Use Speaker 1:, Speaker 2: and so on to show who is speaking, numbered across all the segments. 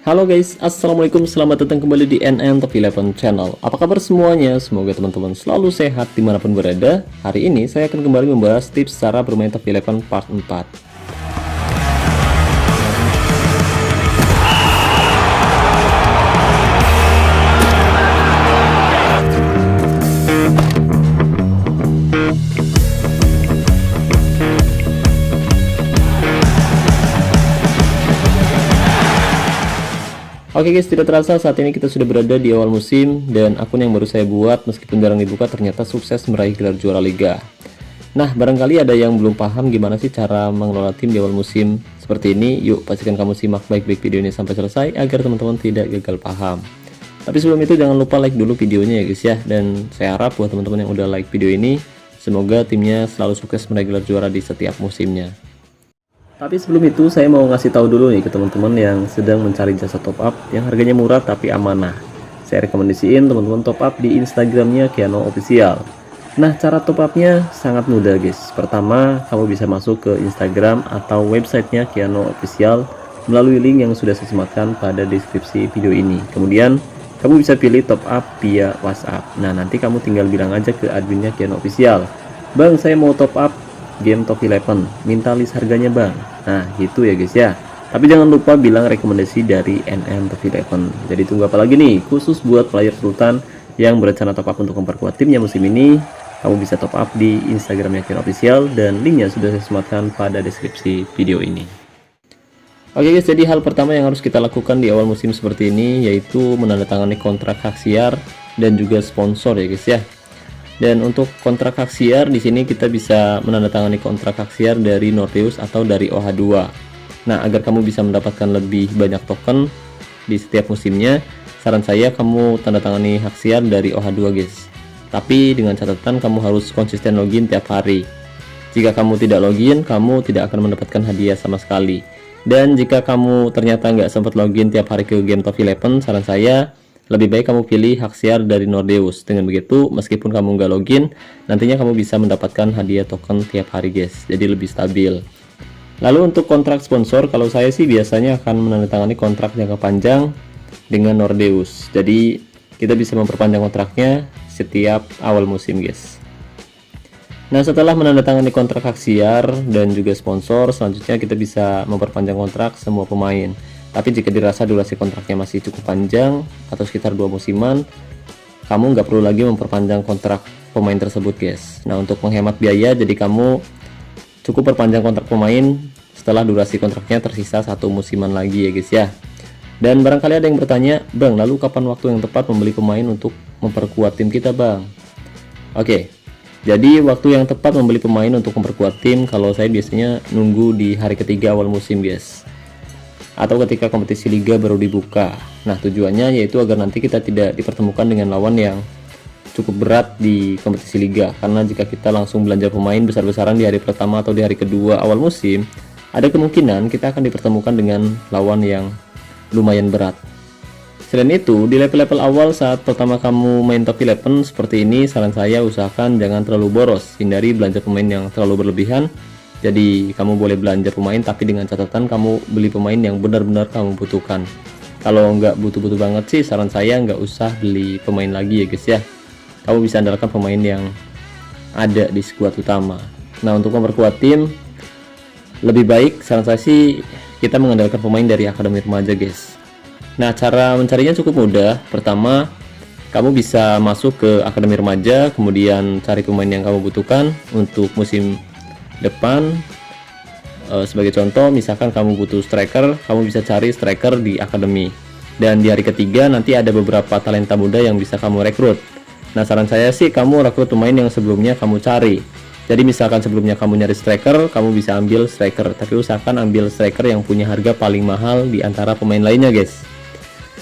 Speaker 1: Halo guys, assalamualaikum, selamat datang kembali di NN Top 11 Channel. Apa kabar semuanya? Semoga teman-teman selalu sehat dimanapun berada. Hari ini saya akan kembali membahas tips cara bermain Top 11 Part 4. Oke guys, tidak terasa saat ini kita sudah berada di awal musim dan akun yang baru saya buat meskipun jarang dibuka ternyata sukses meraih gelar juara liga. Nah, barangkali ada yang belum paham gimana sih cara mengelola tim di awal musim seperti ini. Yuk, pastikan kamu simak baik-baik video ini sampai selesai agar teman-teman tidak gagal paham. Tapi sebelum itu jangan lupa like dulu videonya ya guys ya. Dan saya harap buat teman-teman yang udah like video ini, semoga timnya selalu sukses meraih gelar juara di setiap musimnya. Tapi sebelum itu saya mau ngasih tahu dulu nih ke teman-teman yang sedang mencari jasa top up yang harganya murah tapi amanah. Saya rekomendasiin teman-teman top up di Instagramnya Kiano Official. Nah, cara top upnya sangat mudah guys. Pertama, kamu bisa masuk ke Instagram atau websitenya Kiano Official melalui link yang sudah saya sematkan pada deskripsi video ini. Kemudian kamu bisa pilih top up via WhatsApp. Nah, nanti kamu tinggal bilang aja ke adminnya Kiano Official, "Bang, saya mau top up game Top 11, minta list harganya bang." Nah gitu ya guys ya. Tapi jangan lupa bilang rekomendasi dari NN Top 11. Jadi tunggu apa lagi nih? Khusus buat player sultan yang berencana top up untuk memperkuat timnya musim ini, kamu bisa top up di Instagramnya Kiano Official dan linknya sudah saya sematkan pada deskripsi video ini. Oke guys, jadi hal pertama yang harus kita lakukan di awal musim seperti ini yaitu menandatangani kontrak hak siar dan juga sponsor ya guys ya. Dan untuk kontrak hak siar di sini kita bisa menandatangani kontrak hak siar dari Nordeus atau dari OH2. Nah, agar kamu bisa mendapatkan lebih banyak token di setiap musimnya, saran saya kamu tandatangani hak siar dari OH2 guys. Tapi dengan catatan kamu harus konsisten login tiap hari. Jika kamu tidak login, kamu tidak akan mendapatkan hadiah sama sekali. Dan jika kamu ternyata nggak sempat login tiap hari ke game Top 11, saran saya lebih baik kamu pilih hak siar dari Nordeus. Dengan begitu, meskipun kamu nggak login, nantinya kamu bisa mendapatkan hadiah token tiap hari guys. Jadi lebih stabil. Lalu untuk kontrak sponsor, kalau saya sih biasanya akan menandatangani kontrak jangka panjang dengan Nordeus. Jadi kita bisa memperpanjang kontraknya setiap awal musim guys. Nah, setelah menandatangani kontrak hak siar dan juga sponsor, selanjutnya kita bisa memperpanjang kontrak semua pemain. Tapi jika dirasa durasi kontraknya masih cukup panjang atau sekitar 2 musiman, kamu nggak perlu lagi memperpanjang kontrak pemain tersebut guys. Nah, untuk menghemat biaya, jadi kamu cukup perpanjang kontrak pemain setelah durasi kontraknya tersisa 1 musiman lagi ya guys ya. Dan barangkali ada yang bertanya, "Bang, lalu kapan waktu yang tepat membeli pemain untuk memperkuat tim kita bang?" Oke, jadi waktu yang tepat membeli pemain untuk memperkuat tim kalau saya biasanya nunggu di hari ketiga awal musim guys, atau ketika kompetisi liga baru dibuka. Nah, tujuannya yaitu agar nanti kita tidak dipertemukan dengan lawan yang cukup berat di kompetisi liga. Karena jika kita langsung belanja pemain besar-besaran di hari pertama atau di hari kedua awal musim, ada kemungkinan kita akan dipertemukan dengan lawan yang lumayan berat. Selain itu, di level-level awal saat pertama kamu main Top 11 seperti ini, saran saya usahakan jangan terlalu boros. Hindari belanja pemain yang terlalu berlebihan. Jadi kamu boleh belanja pemain tapi dengan catatan kamu beli pemain yang benar-benar kamu butuhkan. Kalau nggak butuh-butuh banget sih, saran saya nggak usah beli pemain lagi ya guys ya. Kamu bisa andalkan pemain yang ada di skuad utama. Nah, untuk memperkuat tim lebih baik saran saya sih kita mengandalkan pemain dari akademi remaja guys. Nah, cara mencarinya cukup mudah. Pertama, kamu bisa masuk ke akademi remaja, kemudian cari pemain yang kamu butuhkan untuk musim depan. Sebagai contoh, misalkan kamu butuh striker, kamu bisa cari striker di akademi. Dan di hari ketiga nanti ada beberapa talenta muda yang bisa kamu rekrut. Nah, saran saya sih kamu rekrut pemain yang sebelumnya kamu cari. Jadi misalkan sebelumnya kamu nyari striker, kamu bisa ambil striker, tapi usahakan ambil striker yang punya harga paling mahal di antara pemain lainnya guys.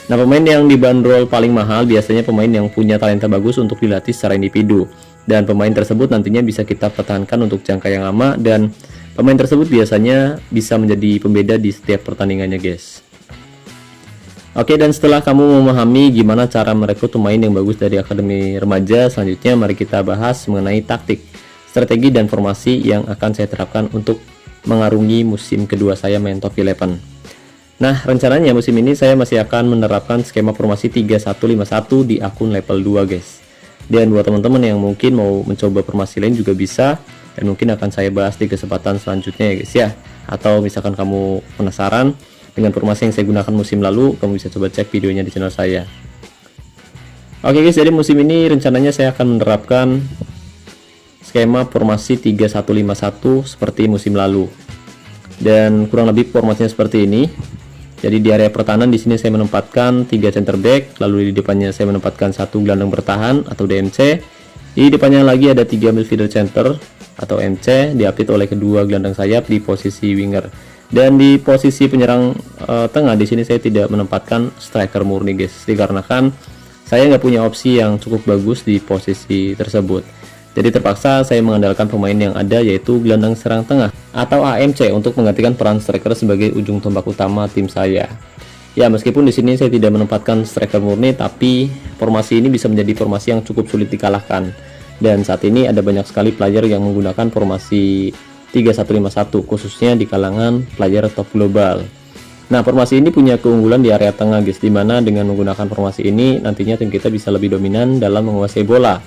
Speaker 1: Nah, pemain yang dibanderol paling mahal biasanya pemain yang punya talenta bagus untuk dilatih secara individu. Dan pemain tersebut nantinya bisa kita pertahankan untuk jangka yang lama, dan pemain tersebut biasanya bisa menjadi pembeda di setiap pertandingannya guys. Oke, dan setelah kamu memahami gimana cara merekrut pemain yang bagus dari akademi remaja, selanjutnya mari kita bahas mengenai taktik, strategi, dan formasi yang akan saya terapkan untuk mengarungi musim kedua saya main Top 11. Nah, rencananya musim ini saya masih akan menerapkan skema formasi 3151 di akun level 2 guys. Dan buat teman-teman yang mungkin mau mencoba formasi lain juga bisa, dan mungkin akan saya bahas di kesempatan selanjutnya ya guys ya. Atau misalkan kamu penasaran dengan formasi yang saya gunakan musim lalu, kamu bisa coba cek videonya di channel saya. Oke guys, jadi musim ini rencananya saya akan menerapkan skema formasi 3151 seperti musim lalu. Dan kurang lebih formasinya seperti ini. Jadi di area pertahanan di sini saya menempatkan 3 center back, lalu di depannya saya menempatkan 1 gelandang bertahan atau DMC. Di depannya lagi ada 3 midfielder center atau MC, diapit oleh kedua gelandang sayap di posisi winger. Dan di posisi penyerang tengah di sini saya tidak menempatkan striker murni guys, dikarenakan saya nggak punya opsi yang cukup bagus di posisi tersebut. Jadi terpaksa saya mengandalkan pemain yang ada, yaitu gelandang serang tengah atau AMC untuk menggantikan peran striker sebagai ujung tombak utama tim saya. Ya, meskipun di sini saya tidak menempatkan striker murni, tapi formasi ini bisa menjadi formasi yang cukup sulit dikalahkan. Dan saat ini ada banyak sekali player yang menggunakan formasi 3151, khususnya di kalangan player top global. Nah, formasi ini punya keunggulan di area tengah guys, dimana dengan menggunakan formasi ini nantinya tim kita bisa lebih dominan dalam menguasai bola.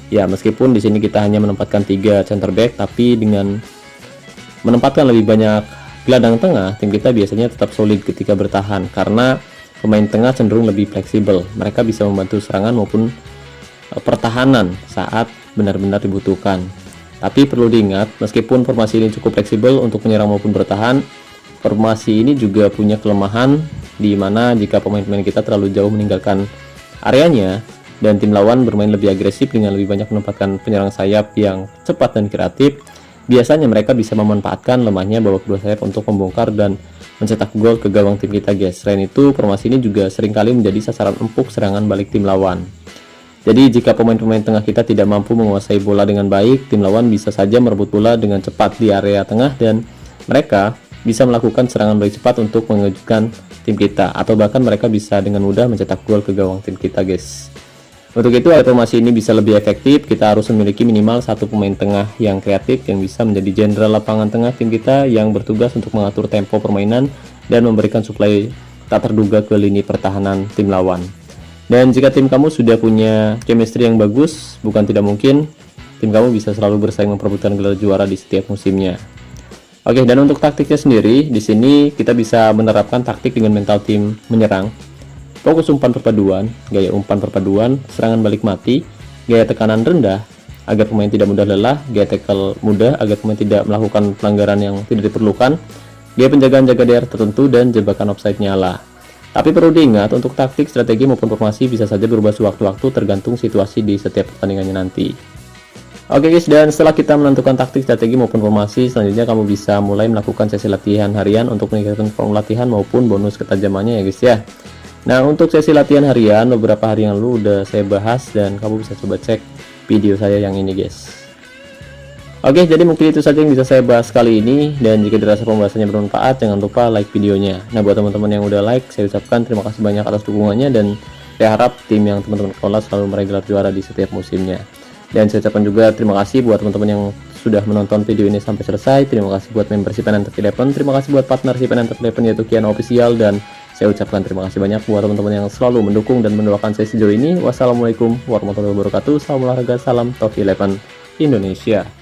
Speaker 1: Ya, meskipun di sini kita hanya menempatkan 3 center back, tapi dengan menempatkan lebih banyak gelandang tengah, tim kita biasanya tetap solid ketika bertahan karena pemain tengah cenderung lebih fleksibel. Mereka bisa membantu serangan maupun pertahanan saat benar-benar dibutuhkan. Tapi perlu diingat, meskipun formasi ini cukup fleksibel untuk menyerang maupun bertahan, formasi ini juga punya kelemahan di mana jika pemain-pemain kita terlalu jauh meninggalkan areanya dan tim lawan bermain lebih agresif dengan lebih banyak menempatkan penyerang sayap yang cepat dan kreatif, biasanya mereka bisa memanfaatkan lemahnya babak kedua sayap untuk membongkar dan mencetak gol ke gawang tim kita guys. Selain itu, formasi ini juga seringkali menjadi sasaran empuk serangan balik tim lawan. Jadi jika pemain-pemain tengah kita tidak mampu menguasai bola dengan baik, tim lawan bisa saja merebut bola dengan cepat di area tengah dan mereka bisa melakukan serangan balik cepat untuk mengejutkan tim kita, atau bahkan mereka bisa dengan mudah mencetak gol ke gawang tim kita guys. Untuk itu, agar formasi ini bisa lebih efektif, kita harus memiliki minimal 1 pemain tengah yang kreatif yang bisa menjadi jenderal lapangan tengah tim kita yang bertugas untuk mengatur tempo permainan dan memberikan suplai tak terduga ke lini pertahanan tim lawan. Dan jika tim kamu sudah punya chemistry yang bagus, bukan tidak mungkin tim kamu bisa selalu bersaing memperebutkan gelar juara di setiap musimnya. Oke, dan untuk taktiknya sendiri, di sini kita bisa menerapkan taktik dengan mental tim menyerang, fokus umpan perpaduan, gaya umpan perpaduan, serangan balik mati, gaya tekanan rendah agar pemain tidak mudah lelah, gaya tackle mudah agar pemain tidak melakukan pelanggaran yang tidak diperlukan, gaya penjagaan jaga daerah tertentu, dan jebakan offside nyala. Tapi perlu diingat, untuk taktik, strategi maupun formasi bisa saja berubah sewaktu-waktu tergantung situasi di setiap pertandingannya nanti. Oke guys, dan setelah kita menentukan taktik, strategi maupun formasi, selanjutnya kamu bisa mulai melakukan sesi latihan harian untuk meningkatkan form latihan maupun bonus ketajamannya ya guys ya. Nah, untuk sesi latihan harian beberapa hari yang lalu udah saya bahas dan kamu bisa coba cek video saya yang ini guys. Oke, jadi mungkin itu saja yang bisa saya bahas kali ini, dan jika dirasa pembahasannya bermanfaat jangan lupa like videonya. Nah, buat teman-teman yang udah like, saya ucapkan terima kasih banyak atas dukungannya, dan saya harap tim yang teman-teman kelola selalu meraih gelar juara di setiap musimnya. Dan saya ucapkan juga terima kasih buat teman-teman yang sudah menonton video ini sampai selesai. Terima kasih buat membership Penentep Eleven, terima kasih buat partnership Penentep Eleven yaitu Kian Official, dan saya ucapkan terima kasih banyak buat teman-teman yang selalu mendukung dan mendoakan saya sejauh ini. Wassalamualaikum warahmatullahi wabarakatuh. Salam olahraga, salam Top 11 Indonesia.